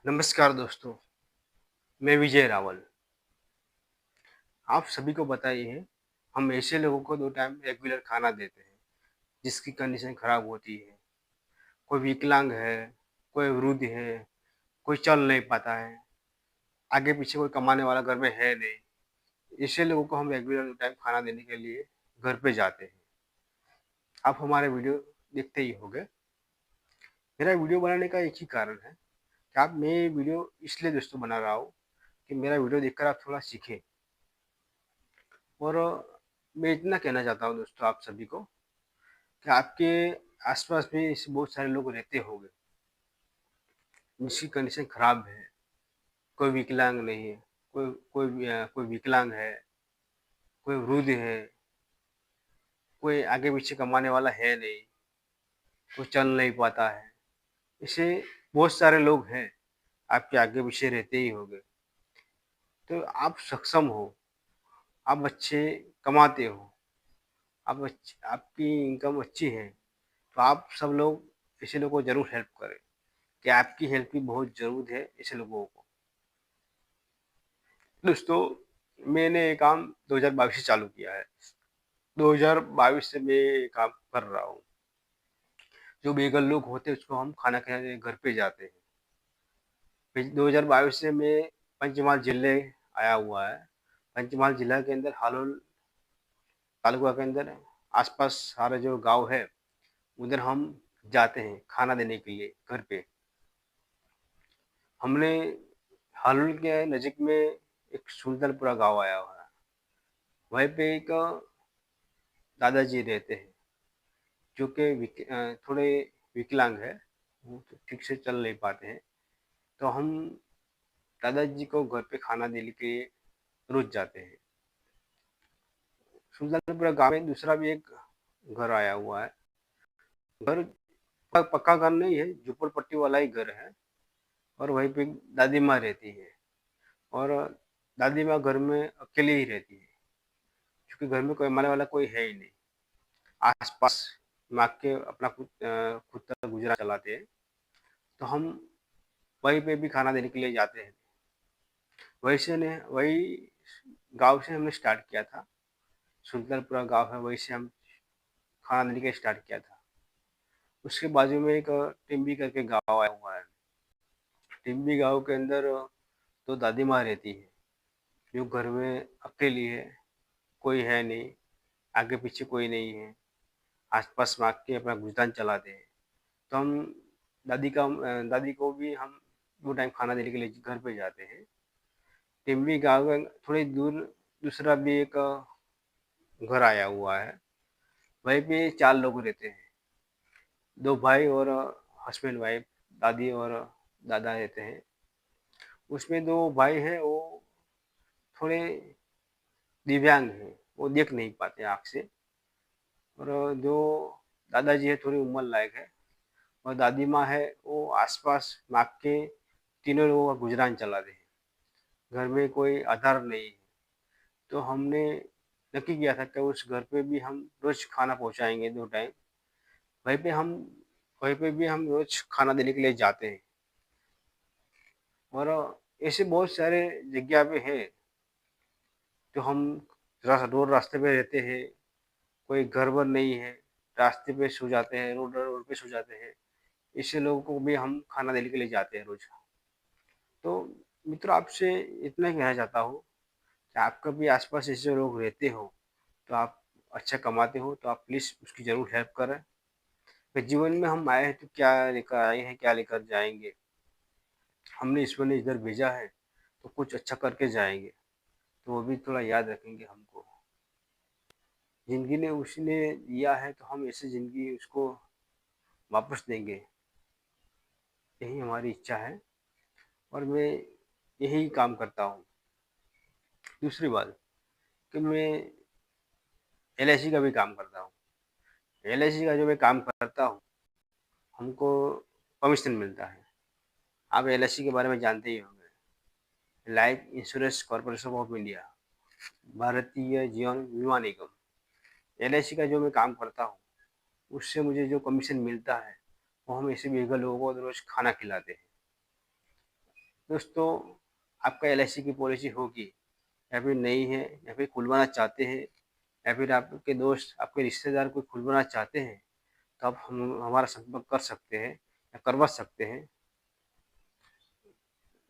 नमस्कार दोस्तों, मैं विजय रावल। आप सभी को पता ही है, हम ऐसे लोगों को 2 टाइम रेगुलर खाना देते हैं, जिसकी कंडीशन खराब होती है। कोई विकलांग है, कोई वृद्ध है, कोई चल नहीं पाता है, आगे-पीछे कोई कमाने वाला घर में है नहीं। ऐसे लोगों को हम रेगुलर 2 टाइम खाना देने के लिए घर पे जाते हैं। आप हमारे वीडियो देखते ही होंगे। मेरा वीडियो बनाने का एक ही कारण है कि मैं ये वीडियो इसलिए दोस्तों बना रहा हूँ कि मेरा वीडियो देखकर आप थोड़ा सीखें। और मैं इतना कहना चाहता हूँ दोस्तों आप सभी को कि आपके आसपास भी ऐसे बहुत सारे लोग रहते होंगे जिसकी कंडीशन खराब है। कोई विकलांग नहीं है, कोई विकलांग है, कोई वृद्ध है, कोई आगे पीछे कमाने वाला है नहीं, कोई चल नहीं पाता है। ऐसे बहुत सारे लोग हैं, आपके आगे पीछे रहते ही होंगे। तो आप सक्षम हो, आप अच्छे कमाते हो, आपकी इनकम अच्छी है, तो आप सब लोग ऐसे लोगों को ज़रूर हेल्प करें कि आपकी हेल्प की बहुत ज़रूरत है ऐसे लोगों को। दोस्तों, मैंने ये काम 2022 से चालू किया है। 2022 से मैं ये काम कर रहा हूँ। जो बेघर लोग होते हैं उसको हम खाना खिलाने घर पे जाते हैं। फिर 2022 से मैं पंचमहाल जिले आया हुआ है। पंचमहाल जिला के अंदर हालोल तालुका के अंदर आसपास सारे जो गांव है उधर हम जाते हैं खाना देने के लिए घर पे। हमने हालोल के नज़दीक में एक सुल्तानपुरा गांव आया हुआ है। वहीं पे एक दादाजी रहते हैं जो कि थोड़े विकलांग है, वो तो ठीक से चल नहीं पाते हैं। तो हम दादाजी को घर पे खाना देने के लिए रोज जाते हैं। सुल्तानपुरा गाँव में दूसरा भी एक घर आया हुआ है। घर पक्का घर नहीं है, झोपड़पट्टी वाला ही घर है। और वहीं पे दादी माँ रहती है। और दादी माँ घर में अकेले ही रहती है क्योंकि घर में कोई कमाने वाला कोई है ही नहीं। आस-पास माँ के अपना खुद का गुज़ारा चलाते हैं। तो हम वहीं पे भी खाना देने के लिए जाते हैं। वही गाँव से हमने स्टार्ट किया था। सुल्तानपुरा गाँव है, वहीं से हम खाना देने का स्टार्ट किया था। उसके बाजू में एक टिम्बी करके गाँव आया हुआ है। टिम्बी गाँव के अंदर 2 दादी माँ रहती है, जो घर में अकेली है, कोई है नहीं, आगे पीछे कोई नहीं है। आस-पास भाग के अपना गुज़रान चलाते हैं। तो हम दादी को भी हम 2 टाइम खाना देने के लिए घर पे जाते हैं। टिम्बी गाँव में थोड़ी दूर दूसरा भी एक घर आया हुआ है। वहीं पे 4 लोग रहते हैं। 2 भाई और हस्बैंड वाइफ, दादी और दादा रहते हैं। उसमें 2 भाई हैं, वो थोड़े दिव्यांग हैं, वो देख नहीं पाते आँख से। और जो दादाजी है थोड़ी उम्र लायक है। और दादी माँ है वो आस-पास माँ के तीनों लोगों का गुज़रान चलाते हैं। घर में कोई आधार नहीं है। तो हमने नक्की किया था कि उस घर पे भी हम रोज़ खाना पहुँचाएँगे 2 टाइम। वहीं पे हम वहीं पे भी हम रोज़ खाना देने के लिए जाते हैं। और ऐसे बहुत सारे जगह पे है जो हम रोड रास्ते पे रहते हैं, कोई घर-वर नहीं है, रास्ते पे सो जाते हैं, रोड रोड पे सो जाते हैं। ऐसे लोगों को भी हम खाना देने के लिए जाते हैं रोज़। तो मित्रों, आपसे इतना ही कहना चाहता हूँ कि आपका भी आस-पास ऐसे लोग रहते हो, तो आप अच्छा कमाते हो, तो आप प्लीज़ उसकी ज़रूर हेल्प करें। कि जीवन में हम आए हैं तो क्या लेकर आए हैं, क्या लेकर जाएँगे। हमने ईश्वर ने इधर भेजा है, तो कुछ अच्छा करके जाएँगे, तो वो भी थोड़ा याद रखेंगे हमको। ज़िंदगी ने उसने दिया है, तो हम ऐसे ज़िंदगी उसको वापस देंगे, यही हमारी इच्छा है और मैं यही काम करता हूँ। दूसरी बात कि मैं एलआईसी का भी काम करता हूँ। एलआईसी का जो मैं काम करता हूँ, हमको कमीशन मिलता है। आप एलआईसी के बारे में जानते ही होंगे। Life insurance corporation of India, Bharatiya Jeevan बीमा निगम। एलआईसी का जो मैं काम करता हूँ, उससे मुझे जो कमीशन मिलता है, वो हम ऐसे बेघर लोगों को रोज़ खाना खिलाते हैं। दोस्तों, आपका एलआईसी की पॉलिसी होगी या फिर नहीं है, या फिर खुलवाना चाहते हैं, या फिर आपके दोस्त, आपके रिश्तेदार कोई खुलवाना चाहते हैं, तो आप हम हमारा संपर्क कर सकते हैं या करवा सकते हैं।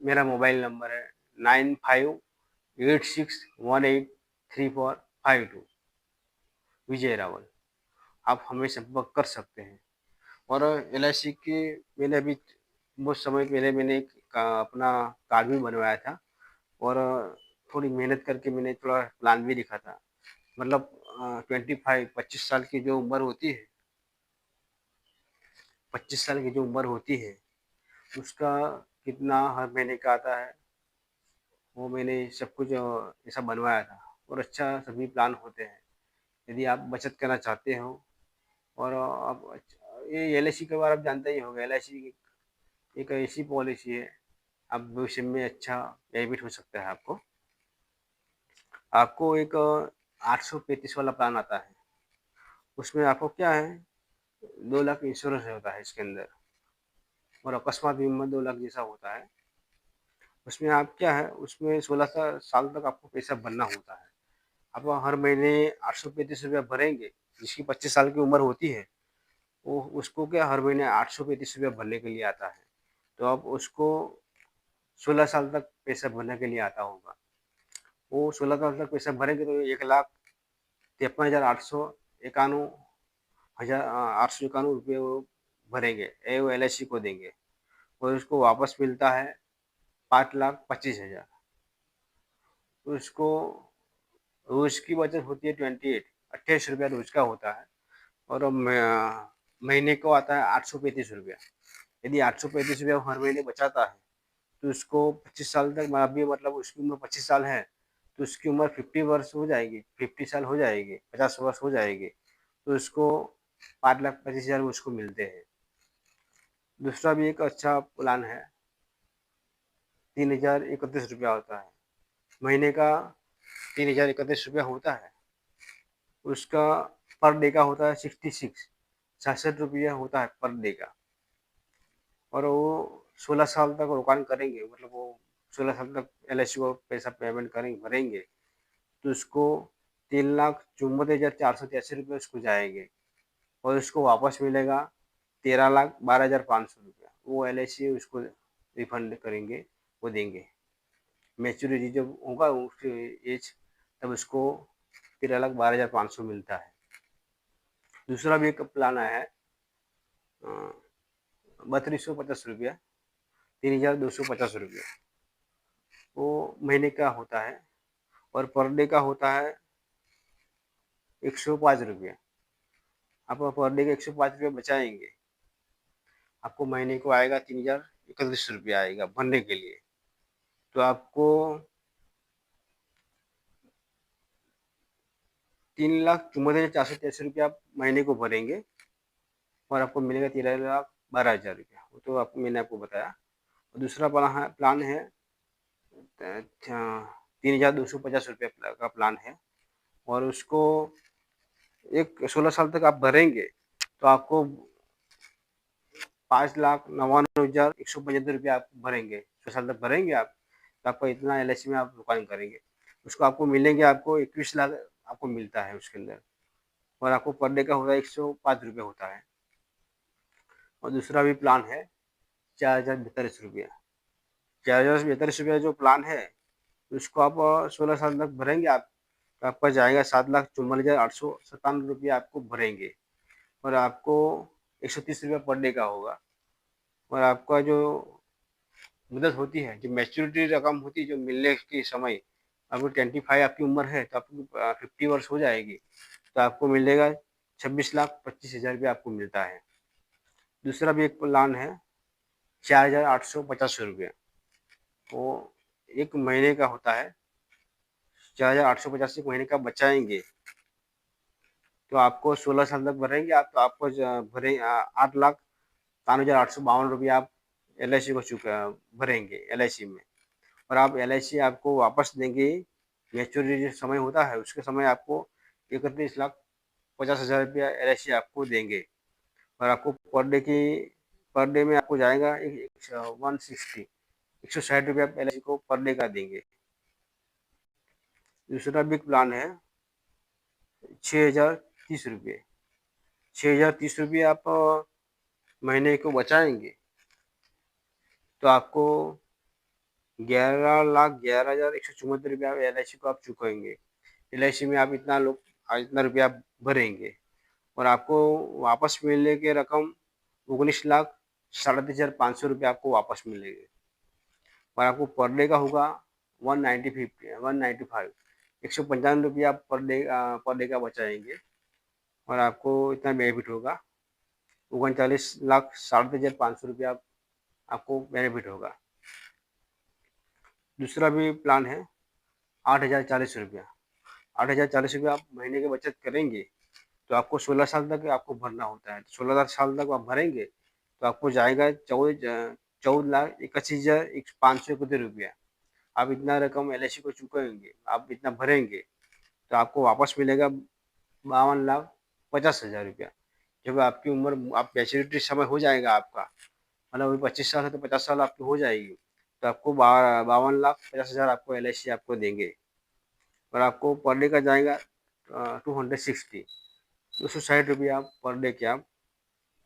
मेरा मोबाइल नंबर है 9586183452, विजय रावल। आप हमें संपर्क कर सकते हैं। और एलआईसी के मैंने अभी बहुत समय पहले मैंने एक अपना कार्ड भी बनवाया था, और थोड़ी मेहनत करके मैंने थोड़ा प्लान भी लिखा था। मतलब 25 साल की जो उम्र होती है, 25 साल की जो उम्र होती है, उसका कितना हर महीने का आता है, वो मैंने सब कुछ ऐसा बनवाया था। और अच्छा सभी प्लान होते हैं यदि आप बचत करना चाहते हो। और आप ये एलआईसी के बारे में आप जानते ही होंगे। एलआईसी एक ऐसी पॉलिसी है, आप भविष्य में अच्छा बेनिफिट हो सकता है आपको। आपको एक 835 वाला प्लान आता है, उसमें आपको क्या है, 2 लाख इंश्योरेंस होता है इसके अंदर, और अकस्मात बीमा 2 लाख जैसा होता है। उसमें आप क्या है, उसमें 16 साल तक आपको पैसा भरना होता है। आप हर महीने 835 रुपया भरेंगे। जिसकी 25 साल की उम्र होती है, वो उसको क्या हर महीने 835 रुपया भरने के लिए आता है। तो आप उसको 16 साल तक पैसा भरने के लिए आता होगा। वो 16 साल तक पैसा भरेंगे तो 1,53,891 891 वो भरेंगे, वो एलआईसी को देंगे, और उसको वापस मिलता है 5,25,000। उसको रोज की बचत होती है 28 रुपया रोज का होता है। और महीने को आता है 835 रुपया। यदि 835 रुपया हर महीने बचाता है, तो उसको 25 साल तक, अभी मतलब उसकी उम्र 25 साल है, तो उसकी उम्र 50 वर्ष हो जाएगी, 50 साल हो जाएगी, 50 वर्ष हो जाएगी। तो उसको 5,25,000 उसको मिलते हैं। दूसरा भी एक अच्छा प्लान है, 3,031 रुपया होता है महीने का। 3,031 रुपया होता है। उसका पर डे का होता है 66 होता है पर डे का। और वो 16 साल तक रोकान करेंगे, मतलब वो 16 साल तक एलआईसी को पैसा पेमेंट करेंगे, भरेंगे, तो उसको 3,54,483 रुपये उसको जाएंगे। और उसको वापस मिलेगा 13,12,500 रुपया। वो एलआईसी उसको रिफंड करेंगे, वो देंगे। मैच्योरिटी जब होगा उसकी एज, तब उसको 13,12,500 मिलता है। दूसरा भी एक प्लान आया है, 3,250 रुपया, 3,250 रुपया। वो महीने का होता है, और पर डे का होता है 105 रुपया। आप पर डे का 105 रुपया बचाएंगे, आपको महीने को आएगा 3,031 रुपया आएगा भरने के लिए। तो आपको 3,74,483 रुपया आप महीने को भरेंगे, और आपको मिलेगा 13,12,000 रुपया। वो तो आपको मैंने आपको बताया। और दूसरा प्लान है 3,250 रुपया का प्लान है। और उसको एक 16 साल तक आप भरेंगे, तो आपको 5,99,175 रुपया आप भरेंगे। 6 साल तक भरेंगे आप, तो आपको इतना एलआईसी में आप भुगतान करेंगे। उसको आपको मिलेंगे, आपको 21 लाख आपको मिलता है उसके अंदर। और आपको पर डे का होता है 105 रुपये होता है। और दूसरा भी प्लान है 4,042 रुपया। 4,042 रुपया जो प्लान है, उसको आप 16 साल तक भरेंगे आप, तो आपका जाएगा 7,54,897 रुपया आपको भरेंगे। और आपको 130 रुपया पर डे का होगा। और आपका जो मदद होती है, जो मैच्योरिटी रकम होती है, जो मिलने के समय, आपको 25 आपकी उम्र है, तो आपकी 50 वर्ष हो जाएगी, तो आपको मिलेगा 26,25,000 रुपया आपको मिलता है। दूसरा भी एक प्लान है 4,850 रुपया। वो एक महीने का होता है। 4,850 एक महीने का बचाएंगे, तो आपको 16 साल तक भरेंगे आप, तो आपको भरे 8,53,852 रुपया आप एलआईसी को भरेंगे एलआईसी में। और आप एलआईसी आपको वापस देंगे, मैच्योरिटी समय होता है उसके समय आपको 31,50,000 रुपया एलआईसी आपको देंगे। और आपको पर डे में आपको जाएगा 160, 160 रुपये आप LIC को पर डे का देंगे। दूसरा बिग प्लान है 6030 रुपये। 6030 रुपये आप महीने को बचाएंगे तो आपको 11,11,174 रुपये आप LIC को आप चुकाएंगे। LIC में आप इतना रुपया आप भरेंगे और आपको वापस मिलने की रकम 19,37,500 रुपये आपको वापस मिलेंगे और आपको पर डे का होगा 195 195 आप पर डे का बचाएंगे और आपको इतना बेनिफिट होगा 39,37,500 रुपया आपको बेनिफिट होगा। दूसरा भी प्लान है 8,040 रुपया। 8,040 रुपया आप महीने की बचत करेंगे तो आपको 16 साल तक आपको भरना होता है। 16 साल तक आप भरेंगे तो आपको जाएगा 14,81,571 रुपया। आप इतना रकम LIC को चुकाएंगे, आप इतना भरेंगे तो आपको वापस मिलेगा 52,50,000 रुपया। जब आपकी उम्र आप मैच्योरिटी समय हो जाएगा आपका, मतलब अभी 25 साल है तो 50 साल आपकी हो जाएगी तो आपको 52,50,000 आपको LIC आपको देंगे और आपको पर डे का जाएगा 260 आप पर डे के आप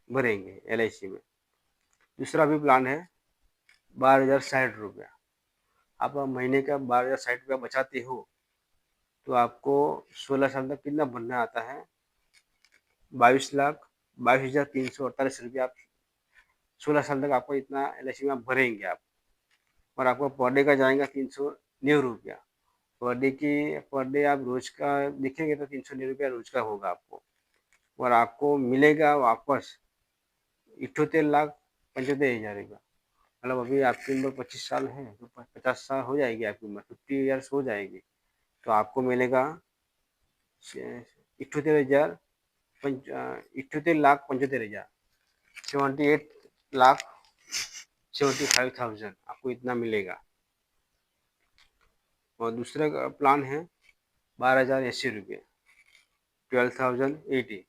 भरेंगे LIC में। दूसरा भी प्लान है 12,060 रुपया। आप महीने का 12,060 रुपया बचाते हो तो आपको 16 साल तक कितना भरना आता है 22,22,348 रुपया। आप 16 साल तक आपको इतना LIC में आप भरेंगे आप और आपको पर डे का जाएगा 390 रुपया। पर डे आप रोज का देखेंगे तो 390 रुपया रोज का होगा आपको और आपको मिलेगा वापस 78,75,000 रुपया। मतलब अभी आपकी उम्र 25 साल है तो 50 साल हो जाएगी, आपकी उम्र 50 ईयर्स हो जाएगी तो आपको मिलेगा 78,75,000 78,75,000 आपको इतना मिलेगा। और दूसरा प्लान है 12,080 रुपये 12,080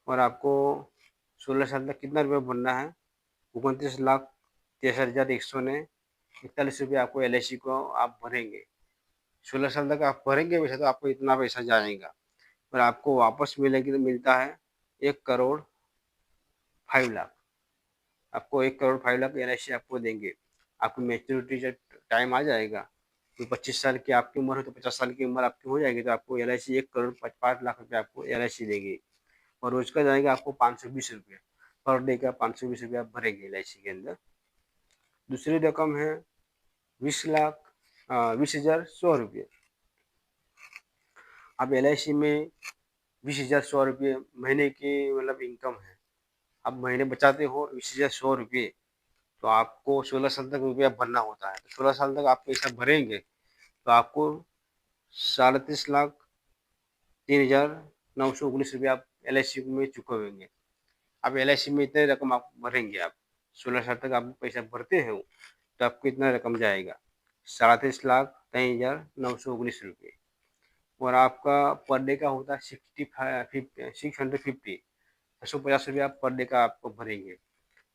और आपको 16 साल तक कितना रुपया भरना है 29,63,141 आपको LIC को आप भरेंगे। 16 साल तक आप भरेंगे वैसे तो आपको इतना पैसा जाएगा और आपको वापस मिलता है 1,05,00,000। आपको 1,05,00,000 LIC आपको देंगे। आपकी मैच्योरिटी जब टाइम आ जाएगा तो 25 साल की आपकी उम्र है तो 50 साल की उम्र आपकी हो जाएगी तो आपको LIC 1,05,00,000 रुपये आपको LIC देगी और रोज का जाएगा आपको 520 रुपये पर डे का 520 रुपये आप भरेंगे LIC के अंदर। दूसरी रकम है 20,100 रुपये। आप LIC में 20,100 रुपये महीने की मतलब इनकम है, आप महीने बचाते हो 20,100 रुपये तो आपको 16 साल तक रुपया भरना होता है। तो 16 साल तक आप पैसा भरेंगे तो आपको 37,03,919 रुपये आप LIC में चुकाएंगे। आप LIC में इतने रकम आप भरेंगे, आप 16 साल तक आप पैसा भरते हैं तो आपको इतना रकम जाएगा 37,03,919 रुपये और आपका पर डे का होता है 650 आप पर डे का आपको भरेंगे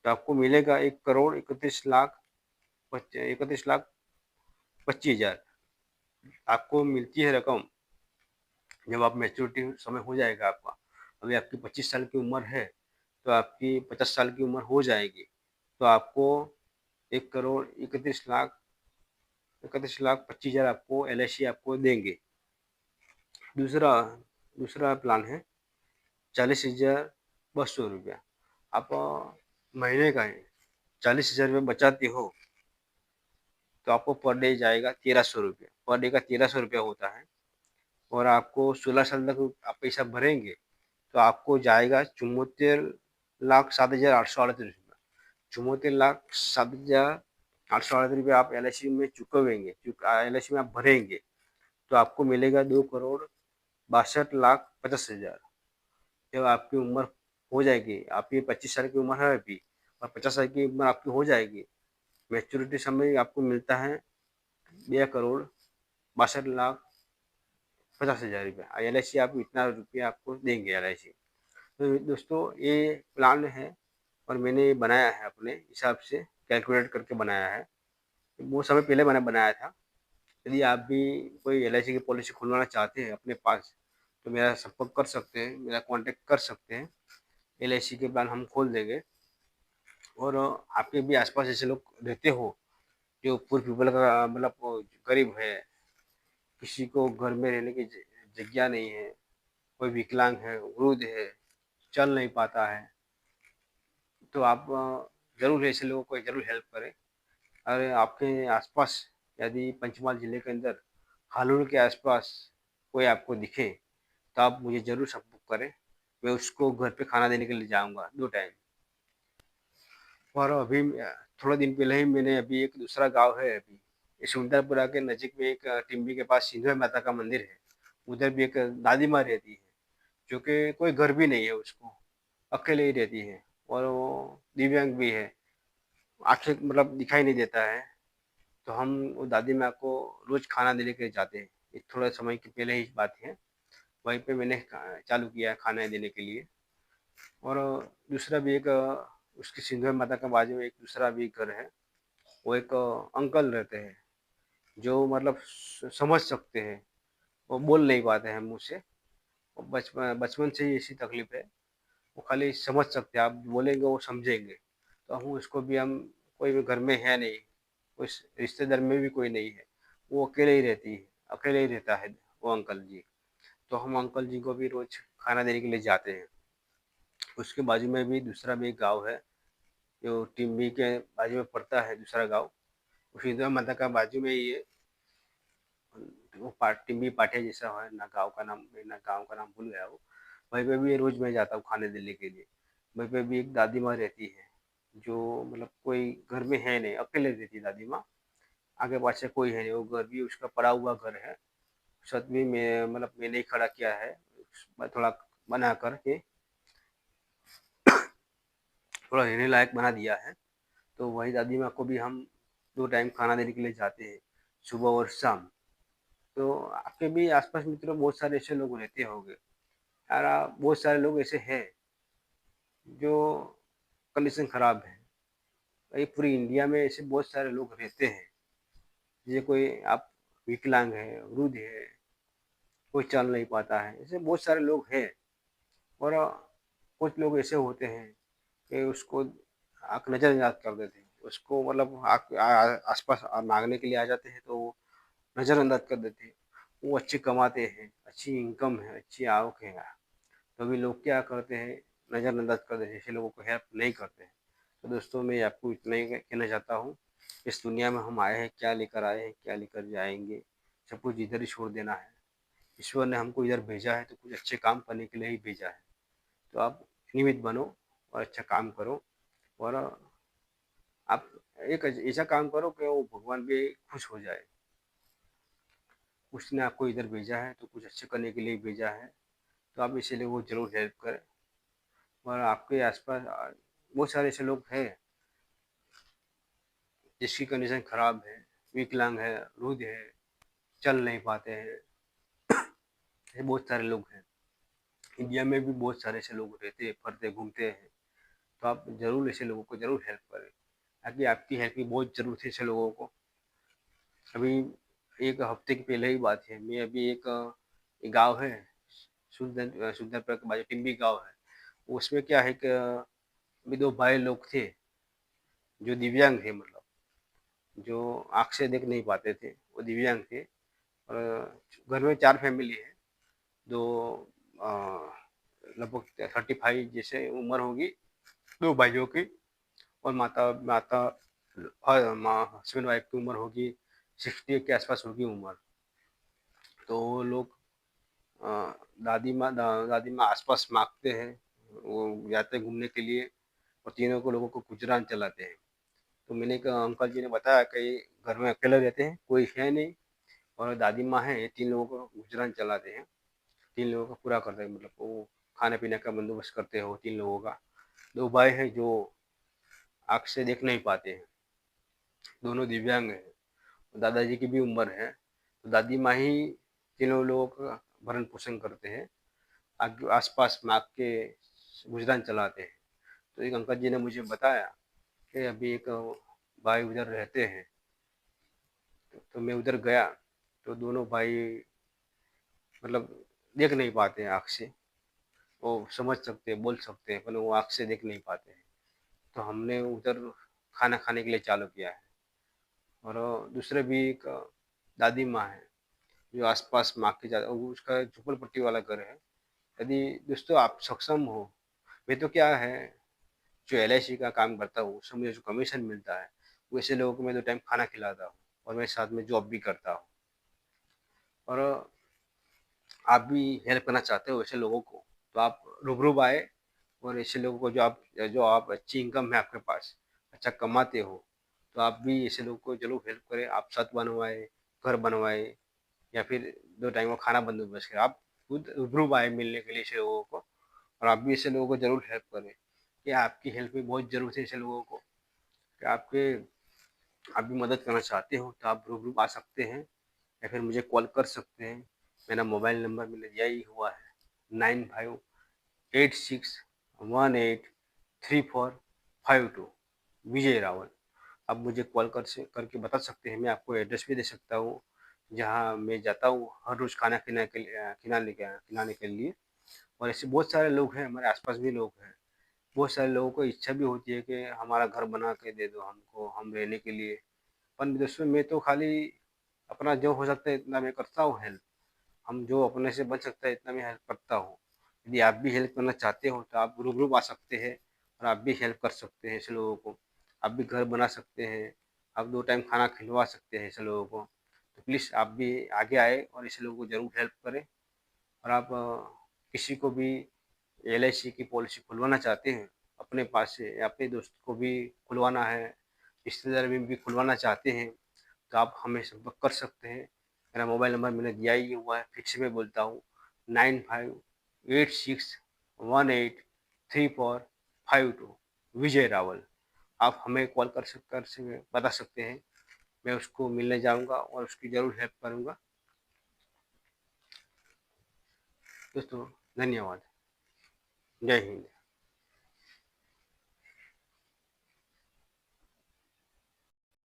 तो आपको मिलेगा 1,31,25,000 आपको मिलती है रकम। जब आप मैच्योरिटी समय हो जाएगा आपका, अभी आपकी 25 साल की उम्र है तो आपकी 50 साल की उम्र हो जाएगी तो आपको 1,31,25,000 आपको LIC आपको देंगे। दूसरा प्लान है 40,200 रुपया। आप महीने का 40,000 रुपये बचाते हो तो आपको पर डे जाएगा 1,300 रुपये। पर डे का 1,300 रुपया होता है और आपको 16 साल तक आप पैसा भरेंगे तो आपको जाएगा 74,07,838 रुपया। 74,07,838 रुपये आप LIC में चुकावेंगे, LIC में आप भरेंगे तो आपको मिलेगा 2,62,50,000। जब आपकी उम्र हो जाएगी, आपकी 25 साल की उम्र है अभी और 50 साल की उम्र आपकी हो जाएगी, मैच्योरिटी समय आपको मिलता है 2,62,50,000 रुपया। LIC आप इतना रुपया आपको देंगे LIC। तो दोस्तों ये प्लान है और मैंने बनाया है अपने हिसाब से कैलकुलेट करके बनाया है। वो समय पहले मैंने बनाया था। यदि आप भी कोई एलआईसी की पॉलिसी खुलवाना चाहते हैं अपने पास, तो मेरा संपर्क कर सकते हैं, मेरा कॉन्टैक्ट कर सकते हैं। एलआईसी के प्लान हम खोल देंगे। और आपके भी आसपास ऐसे लोग रहते हो जो पुअर पीपल का मतलब गरीब है, किसी को घर में रहने की जगह नहीं है, कोई विकलांग है, वृद्ध है, चल नहीं पाता है, तो आप ज़रूर ऐसे लोगों को ज़रूर हेल्प करें। अगर आपके आसपास यदि पंचमहाल जिले के अंदर हालूर के आसपास कोई आपको दिखे, तो आप मुझे ज़रूर संपर्क करें। मैं उसको घर पे खाना देने के लिए जाऊँगा 2 टाइम। और अभी थोड़ा दिन पहले ही मैंने अभी एक दूसरा गाँव है अभी, सुंदरपुरा के नज़दीक में एक टिम्बी के पास सिंधु माता का मंदिर है। उधर भी एक दादी माँ रहती है, जो कि कोई घर भी नहीं है उसको, अकेले ही रहती है और वो दिव्यांग भी है, आँखें मतलब दिखाई नहीं देता है। तो हम वो दादी माँ को रोज़ खाना देने के लिए जाते हैं। ये थोड़ा समय की पहले ही बात है। वहीं पे मैंने चालू किया है खाना देने के लिए। और दूसरा भी एक उसकी सिंधु माता के बाजू में एक दूसरा भी घर है। वो एक अंकल रहते हैं जो मतलब समझ सकते हैं, वो बोल नहीं पाते हैं मुँह से। वो बचपन बचपन से ही ऐसी तकलीफ है, वो खाली समझ सकते हैं, आप बोलेंगे वो समझेंगे। तो हम उसको भी हम कोई भी घर में है नहीं, कोई रिश्तेदार में भी कोई नहीं है, वो अकेले ही रहती है, अकेले ही रहता है वो अंकल जी। तो हम अंकल जी को भी रोज़ खाना देने के लिए जाते हैं। उसके बाजू में भी दूसरा भी एक गाँव है, जो टिम्बी के बाजू में पड़ता है दूसरा गाँव। उसी माता का बाजू में ही है। वो टिम्बी पाठे जैसा है ना, गाँव का नाम मैं ना गाँव का नाम भूल गया हूँ। वहीं पे भी रोज़ मैं जाता हूँ खाने देने के लिए। वहीं पे भी एक दादी माँ रहती है, जो मतलब कोई घर में है नहीं, अकेले रहती है दादी माँ। आगे पाछे कोई है नहीं, वो घर भी उसका पड़ा हुआ घर है। छत भी मैं मतलब मैंने ही खड़ा किया है, थोड़ा बना करके थोड़ा रहने लायक बना दिया है। तो वही दादी माँ को भी हम 2 टाइम खाना देने के लिए जाते हैं, सुबह और शाम। तो आपके भी आस-पास मित्रों बहुत सारे ऐसे लोग रहते होंगे। यार बहुत सारे लोग ऐसे हैं जो कंडीशन खराब है। ये पूरी इंडिया में ऐसे बहुत सारे लोग रहते हैं। जैसे कोई आप विकलांग है, वृद्ध है, कोई चल नहीं पाता है, ऐसे बहुत सारे लोग हैं। और कुछ लोग ऐसे होते हैं कि उसको आँख नज़रअंदाज कर देते हैं। उसको मतलब आस-पास माँगने के लिए आ जाते हैं तो वो नज़रअंदाज कर देते हैं। वो अच्छे कमाते हैं, अच्छी इनकम है, अच्छी आवक है। तो अभी लोग क्या करते हैं, नज़रअंदाज कर देते हैं, ऐसे लोगों को हेल्प नहीं करते हैं। तो दोस्तों मैं आपको इतना ही कहना चाहता हूँ, इस दुनिया में हम आए हैं, क्या लेकर आए हैं, क्या लेकर जाएँगे, सब कुछ इधर ही छोड़ देना है। ईश्वर ने हमको इधर भेजा है तो कुछ अच्छे काम करने के लिए ही भेजा है। तो आप निमित्त बनो और अच्छा काम करो। और आप एक ऐसा काम करो कि वो भगवान भी खुश हो जाए। उसने आपको इधर भेजा है तो कुछ अच्छे करने के लिए भेजा है। तो आप इसीलिए वो ज़रूर हेल्प करें। और आपके आसपास बहुत सारे ऐसे लोग हैं जिसकी कंडीशन खराब है, विकलांग है, वृद्ध है, चल नहीं पाते हैं। ऐसे बहुत सारे लोग हैं। इंडिया में भी बहुत सारे ऐसे लोग रहते हैं, फरते घूमते हैं। तो आप ज़रूर ऐसे लोगों को ज़रूर हेल्प करें, ताकि आपकी हेल्प की बहुत ज़रूरत है ऐसे लोगों को। अभी 1 हफ्ते की पहले ही बात है, मैं अभी एक गाँव है, सुंदरपुर के बाजू टिम्बी गाँव है। उसमें क्या है कि अभी 2 भाई लोग थे, जो दिव्यांग थे, मतलब जो आँख से देख नहीं पाते थे, वो दिव्यांग थे। और घर में 4 फैमिली है। 2 अ, लगभग 35 जैसे उम्र होगी 2 भाइयों की। और माता माता हस्बैंड वाइफ की उम्र होगी 60 के आसपास होगी उम्र। तो वो लोग अ, दादी माँ आसपास माँगते हैं, वो जाते हैं घूमने के लिए और तीनों को लोगों को गुजरान चलाते हैं। तो मैंने एक अंकल जी ने बताया कि घर में अकेले रहते हैं, कोई है नहीं और दादी माँ है, 3 लोगों को गुजरान चलाते हैं। 3 लोगों का पूरा करते हैं, मतलब वो खाने-पीने का बंदोबस्त करते हो 3 लोगों का। 2 भाई हैं जो आँख से देख नहीं पाते हैं, दोनों दिव्यांग हैं। दादाजी की भी उम्र है, तो दादी माँ ही तीनों लोगों का भरण-पोषण करते हैं, आस-पास माँग के गुजरान चलाते हैं। तो एक अंकल जी ने मुझे बताया कि अभी एक भाई उधर रहते हैं। तो मैं उधर गया, तो दोनों भाई मतलब देख नहीं पाते हैं आँख से। वो समझ सकते हैं, बोल सकते हैं, पर वो आँख से देख नहीं पाते हैं। तो हमने उधर खाना खाने के लिए चालू किया है। और दूसरे भी एक दादी माँ है, जो आसपास माँ के उसका झोपड़पट्टी वाला घर है। यदि दोस्तों आप सक्षम हो, मैं तो क्या है, जो एलआईसी का काम करता हूँ, उसमें मुझे जो कमीशन मिलता है, वैसे लोगों को मैं 2 टाइम खाना खिलाता हूँ और मैं साथ में जॉब भी करता हूँ। और आप भी हेल्प करना चाहते हो ऐसे लोगों को, तो आप रूबरू आए। और ऐसे लोगों को जो आप अच्छी इनकम है आपके पास, अच्छा कमाते हो, तो आप भी ऐसे लोगों को जरूर हेल्प करें। आप छत बनवाए, घर बनवाए, या फिर 2 टाइम का खाना बंदोबस्त करें। आप खुद रूबरू आए मिलने के लिए ऐसे लोगों को, और आप भी ऐसे लोगों को जरूर हेल्प करें। कि आपकी हेल्प की बहुत ज़रूरत है ऐसे लोगों को। कि आप भी मदद करना चाहते हो, तो आप रूबरू आ सकते हैं, या फिर मुझे कॉल कर सकते हैं। मेरा मोबाइल नंबर मैंने दिया ही हुआ है, 9586183452, विजय रावल। आप मुझे कॉल करके बता सकते हैं। मैं आपको एड्रेस भी दे सकता हूँ, जहाँ मैं जाता हूँ हर रोज़ खाना खिलाने के लिए। और ऐसे बहुत सारे लोग हैं, हमारे आसपास भी लोग हैं। बहुत सारे लोगों को इच्छा भी होती है कि हमारा घर बना के दे दो हमको, हम रहने के लिए। पर दोस्तों मैं तो खाली अपना जो हो सकता है इतना मैं करता हूँ हेल्प। हम जो अपने से बन सकता है इतना मैं हेल्प करता हूँ। यदि आप भी हेल्प करना चाहते हो, तो आप रूबरू आ सकते हैं, और आप भी हेल्प कर सकते हैं ऐसे लोगों को। आप भी घर बना सकते हैं, आप 2 टाइम खाना खिलवा सकते हैं ऐसे लोगों को। तो प्लीज़ आप भी आगे आए और ऐसे लोगों को ज़रूर हेल्प करें। और आप किसी को भी एलआईसी की पॉलिसी खुलवाना चाहते हैं अपने पास से, या अपने दोस्त को भी खुलवाना है, रिश्तेदार में भी खुलवाना चाहते हैं, तो आप हमें संपर्क कर सकते हैं। मेरा मोबाइल नंबर मैंने दिया ही हुआ है, फिर से मैं बोलता हूँ, 9586183452, विजय रावल। आप हमें कॉल कर से बता सकते हैं। मैं उसको मिलने जाऊँगा और उसकी ज़रूर हेल्प करूँगा। दोस्तों धन्यवाद। जय हिंद।